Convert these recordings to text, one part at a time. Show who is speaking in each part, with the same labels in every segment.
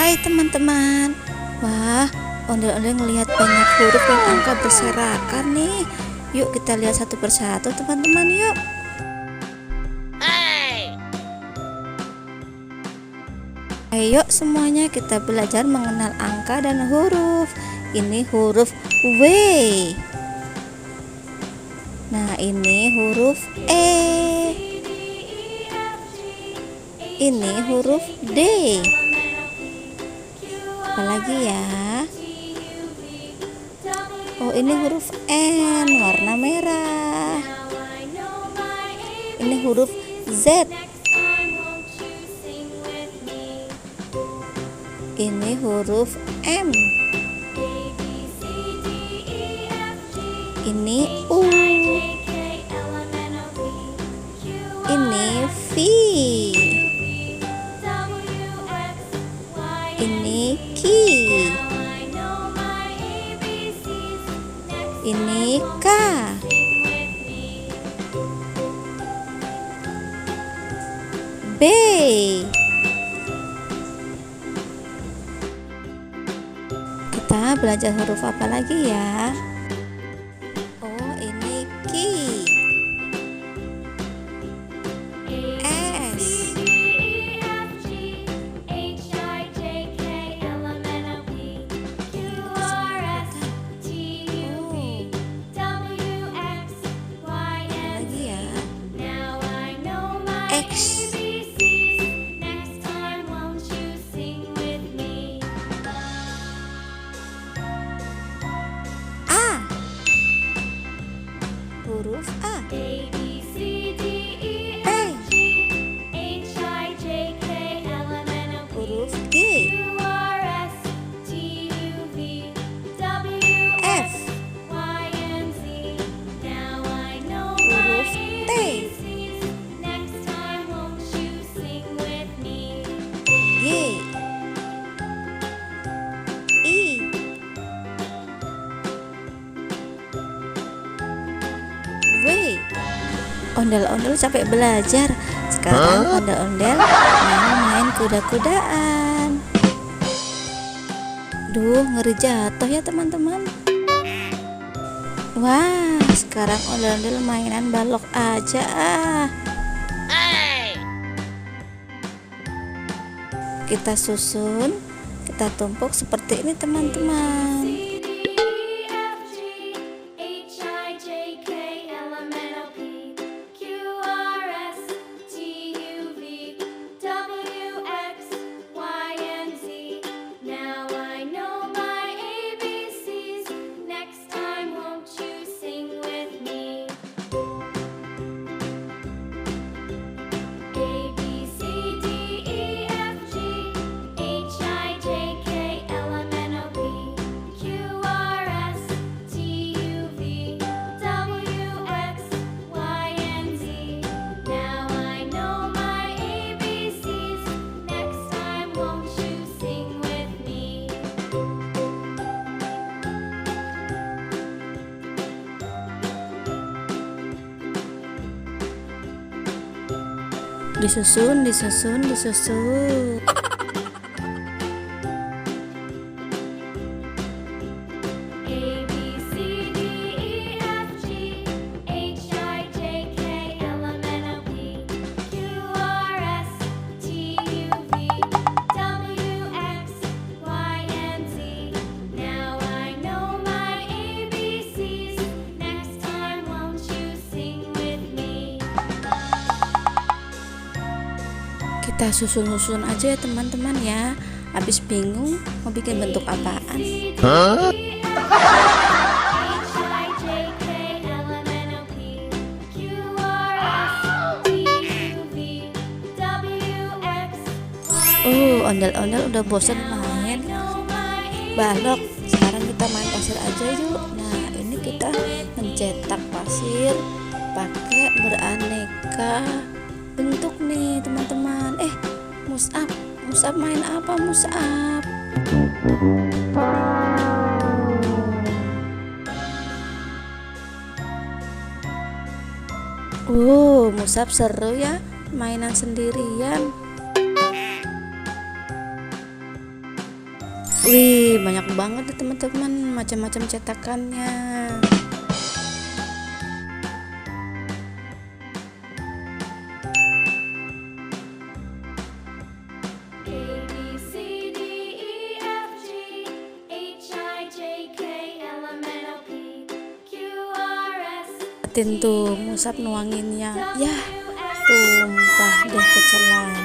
Speaker 1: Hai teman-teman. Wah, ondel-ondel ngelihat banyak huruf dan angka berserakan nih. Yuk kita lihat satu persatu teman-teman, yuk. Ayo semuanya kita belajar mengenal angka dan huruf. Ini huruf W. Nah, ini huruf E. Ini huruf D. Apalagi ya? Oh, ini huruf N warna merah. Ini huruf Z. Ini huruf M. Ini U. Ini V. Ini Q. Ini K. B. Kita belajar huruf apa lagi ya? Oh, ini Q. S. Lagi ya? X. Huruf A. P. Huruf G. F. Huruf T. G. I. W. Ondel-ondel capek belajar. Sekarang ondel-ondel main kuda-kudaan. Duh, ngeri jatuh ya teman-teman. Wah, sekarang ondel-ondel mainan balok aja ah. Kita susun, kita tumpuk seperti ini teman-teman. Disusun. Kita susun aja ya teman-teman ya. Habis bingung mau bikin bentuk apaan? Oh, ondel-ondel udah bosan main balok. Sekarang kita main pasir aja yuk. Nah, ini kita mencetak pasir pakai beraneka bentuk nih teman-teman. Musab main apa Musab? Musab seru ya mainan sendirian. Wih, banyak banget ya teman-teman, macam-macam cetakannya. Liatin tuh Musab nuanginnya, ya tumpah deh ke celana.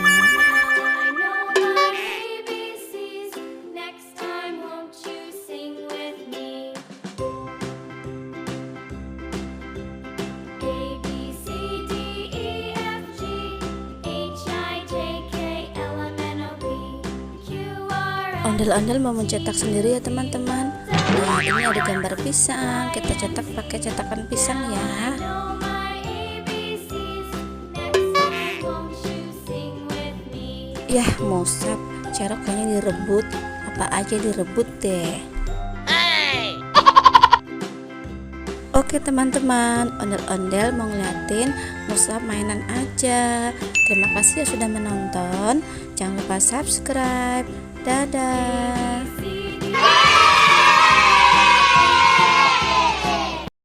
Speaker 1: Ondel-ondel mau mencetak sendiri ya teman-teman. Nah, ini ada gambar pisang, kita cetak pakai cetakan pisang ya. Yah, Musab, cerok kayaknya direbut, apa aja direbut deh. Oke teman-teman, ondel-ondel mau ngeliatin Musab mainan aja. Terima kasih ya sudah menonton. Jangan lupa subscribe. Dadah.